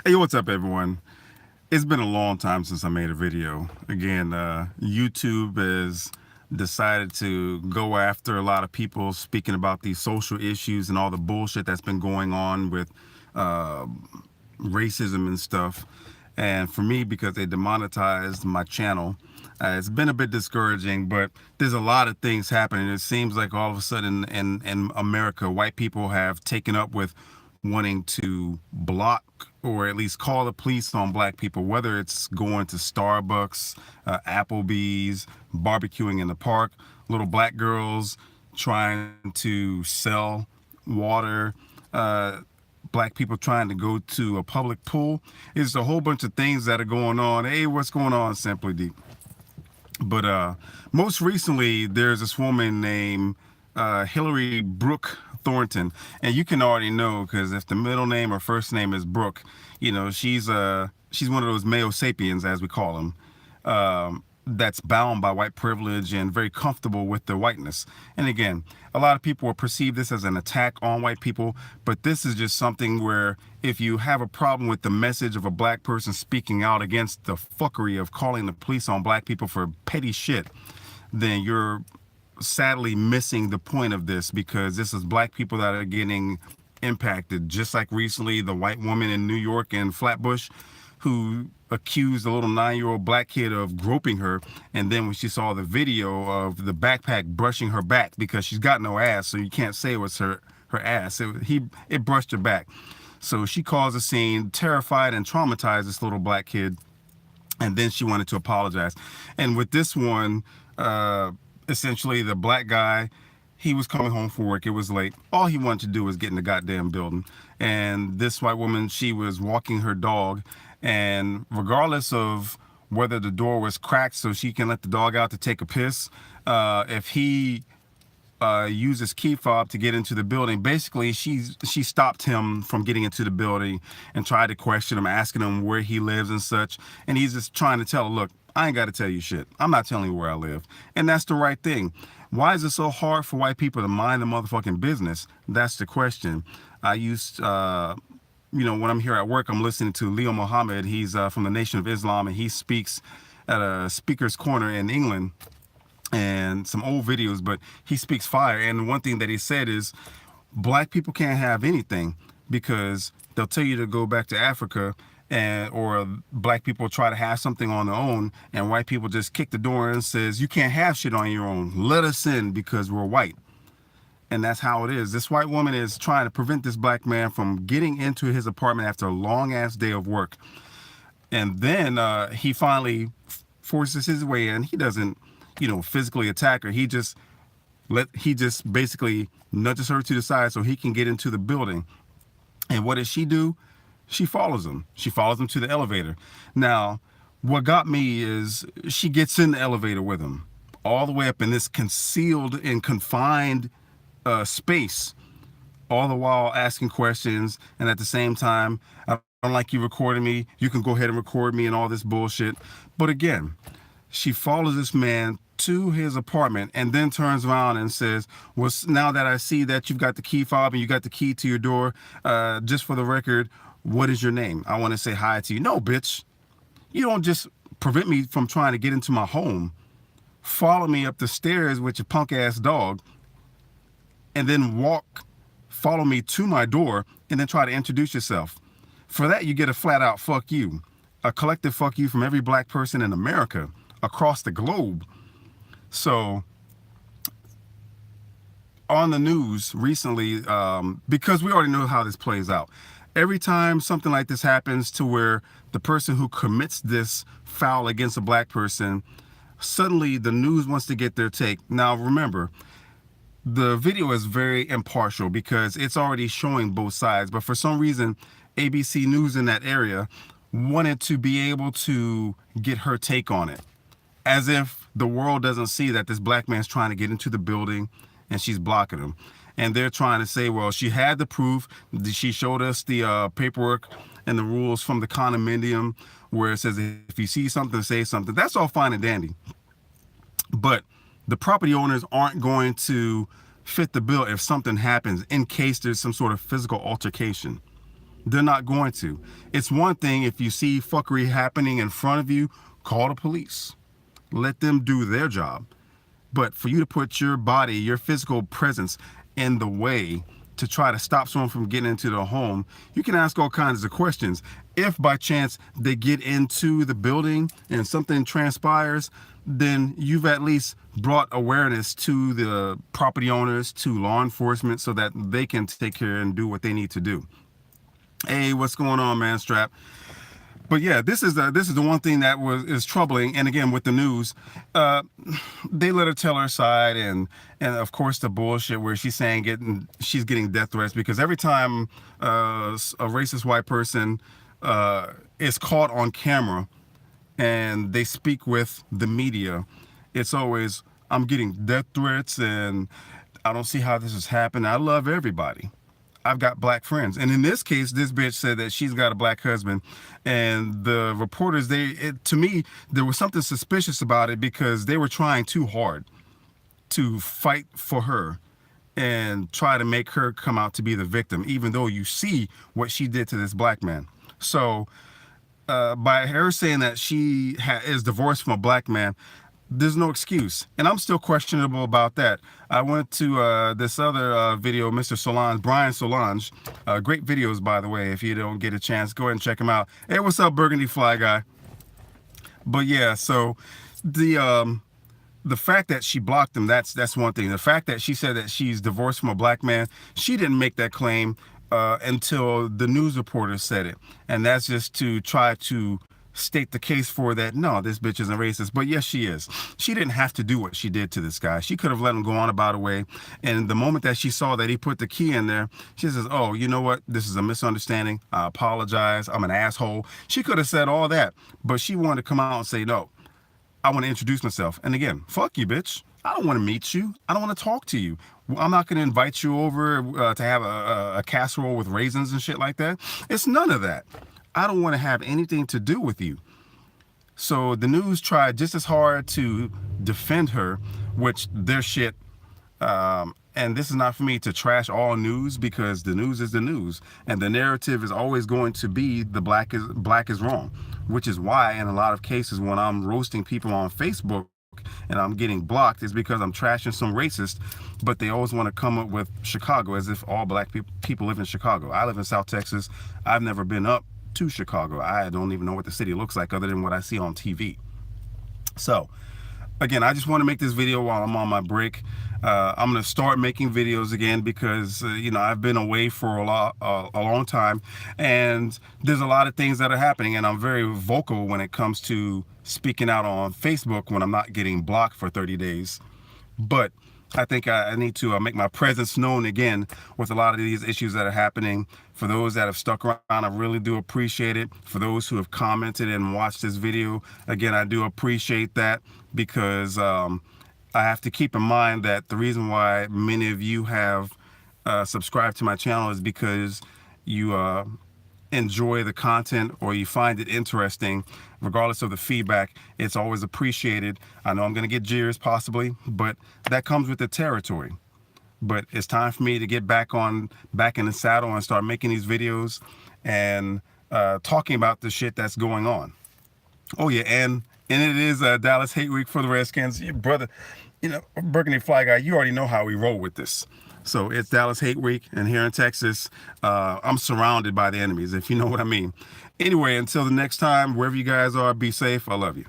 Hey, what's up, everyone? It's been a long time since I made a video. Again, YouTube has decided to go after a lot of people speaking about these social issues and all the bullshit that's been going on with uh, racism and stuff. And for me, because they demonetized my channel, it's been a bit discouraging, but there's a lot of things happening. It seems like all of a sudden in America, white people have taken up with wanting to block or at least call the police on black people, whether it's going to Starbucks, Applebee's, barbecuing in the park, little black girls trying to sell water, black people trying to go to a public pool. It's a whole bunch of things that are going on. Hey, what's going on, Simply Deep? But most recently, there's this woman named Hillary Brooke Thornton, and you can already know because if the middle name or first name is Brooke, you know she's one of those male sapiens, as we call them, that's bound by white privilege and very comfortable with their whiteness. And again, a lot of people will perceive this as an attack on white people, but this is just something where if you have a problem with the message of a black person speaking out against the fuckery of calling the police on black people for petty shit, then you're sadly missing the point of this, because this is black people that are getting impacted. Just like recently, the white woman in New York in Flatbush who accused a little 9-year-old black kid of groping her, and then when she saw the video of the backpack brushing her back, because she's got no ass, so you can't say it was her ass, it brushed her back. So she caused a scene, terrified and traumatized this little black kid, and then she wanted to apologize. And with this one, essentially the black guy, he was coming home from work. It was late. All he wanted to do was get in the goddamn building. And this white woman, she was walking her dog, and regardless of whether the door was cracked so she can let the dog out to take a piss, if he uses key fob to get into the building, basically she stopped him from getting into the building and tried to question him, asking him where he lives and such. And he's just trying to tell her, look, I ain't got to tell you shit. I'm not telling you where I live. And that's the right thing. Why is it so hard for white people to mind the motherfucking business? That's the question. I used, when I'm here at work, I'm listening to Leo Muhammad. He's from the Nation of Islam, and he speaks at a speaker's corner in England, and some old videos, but he speaks fire. And one thing that he said is black people can't have anything because they'll tell you to go back to Africa, or black people try to have something on their own, and white people just kick the door and says, you can't have shit on your own. Let us in because we're white. And that's how it is. This white woman is trying to prevent this black man from getting into his apartment after a long ass day of work. And then he finally forces his way in. He doesn't, physically attack her. He just basically nudges her to the side so he can get into the building. And what does she do? She follows him. She follows him to the elevator. Now, what got me is she gets in the elevator with him, all the way up in this concealed and confined space, all the while asking questions. And at the same time, I don't like you recording me. You can go ahead and record me and all this bullshit. But again, she follows this man to his apartment and then turns around and says, well, now that I see that you've got the key fob and you got the key to your door, just for the record, what is your name? I want to say hi to you. No, bitch. You don't just prevent me from trying to get into my home, follow me up the stairs with your punk ass dog, and then follow me to my door, and then try to introduce yourself. For that, you get a flat out fuck you, a collective fuck you from every black person in America, across the globe. So on the news recently, because we already know how this plays out, every time something like this happens to where the person who commits this foul against a black person, suddenly the news wants to get their take. Now remember, the video is very impartial because it's already showing both sides, but for some reason ABC News in that area wanted to be able to get her take on it, as if the world doesn't see that this black man's trying to get into the building and she's blocking him. And they're trying to say, well, she had the proof. She showed us the paperwork and the rules from the condominium where it says if you see something, say something. That's all fine and dandy. But the property owners aren't going to fit the bill if something happens in case there's some sort of physical altercation. They're not going to. It's one thing if you see fuckery happening in front of you, call the police. Let them do their job. But for you to put your body, your physical presence in the way to try to stop someone from getting into the home, you can ask all kinds of questions. If by chance they get into the building and something transpires, then you've at least brought awareness to the property owners, to law enforcement, so that they can take care and do what they need to do. Hey, what's going on, man, Strap? But yeah, this is the one thing that is troubling. And again, with the news, they let her tell her side, and of course the bullshit where she's saying she's getting death threats, because every time a racist white person is caught on camera and they speak with the media, it's always, I'm getting death threats and I don't see how this is happening. I love everybody. I've got black friends. And in this case, this bitch said that she's got a black husband, and the reporters, to me, there was something suspicious about it, because they were trying too hard to fight for her and try to make her come out to be the victim, even though you see what she did to this black man. So by her saying that she is divorced from a black man, there's no excuse. And I'm still questionable about that. I went to this other video, Mr. Solange, Brian Solange. Great videos, by the way. If you don't get a chance, go ahead and check them out. Hey, what's up, Burgundy Fly Guy? But yeah, so the fact that she blocked him, that's one thing. The fact that she said that she's divorced from a black man, she didn't make that claim until the news reporter said it. And that's just to try to state the case for that, no, this bitch isn't racist. But yes, she is. She didn't have to do what she did to this guy. She could have let him go on about her way. And the moment that she saw that he put the key in there, she says, oh, you know what? This is a misunderstanding. I apologize. I'm an asshole. She could have said all that, but she wanted to come out and say, no, I want to introduce myself. And again, fuck you, bitch. I don't want to meet you. I don't want to talk to you. I'm not going to invite you over to have a casserole with raisins and shit like that. It's none of that. I don't want to have anything to do with you. So the news tried just as hard to defend her, which their shit, and this is not for me to trash all news, because the news is the news, and the narrative is always going to be the black is wrong, which is why in a lot of cases when I'm roasting people on Facebook and I'm getting blocked, is because I'm trashing some racist, but they always want to come up with Chicago as if all black people live in Chicago. I live in South Texas. I've never been up to Chicago. I don't even know what the city looks like other than what I see on TV. So again, I just want to make this video while I'm on my break. I'm going to start making videos again because you know, I've been away for a long time, and there's a lot of things that are happening, and I'm very vocal when it comes to speaking out on Facebook when I'm not getting blocked for 30 days. But I think I need to make my presence known again with a lot of these issues that are happening. For those that have stuck around, I really do appreciate it. For those who have commented and watched this video, again, I do appreciate that, because I have to keep in mind that the reason why many of you have subscribed to my channel is because you enjoy the content or you find it interesting. Regardless of the feedback, it's always appreciated. I know I'm going to get jeers possibly, but that comes with the territory. But it's time for me to get back in the saddle and start making these videos and talking about the shit that's going on. Oh yeah, and it is Dallas Hate Week for the Redskins. Your brother, you know, Burgundy Fly Guy, you already know how we roll with this. So it's Dallas Hate Week, and here in Texas, I'm surrounded by the enemies, if you know what I mean. Anyway, until the next time, wherever you guys are, be safe. I love you.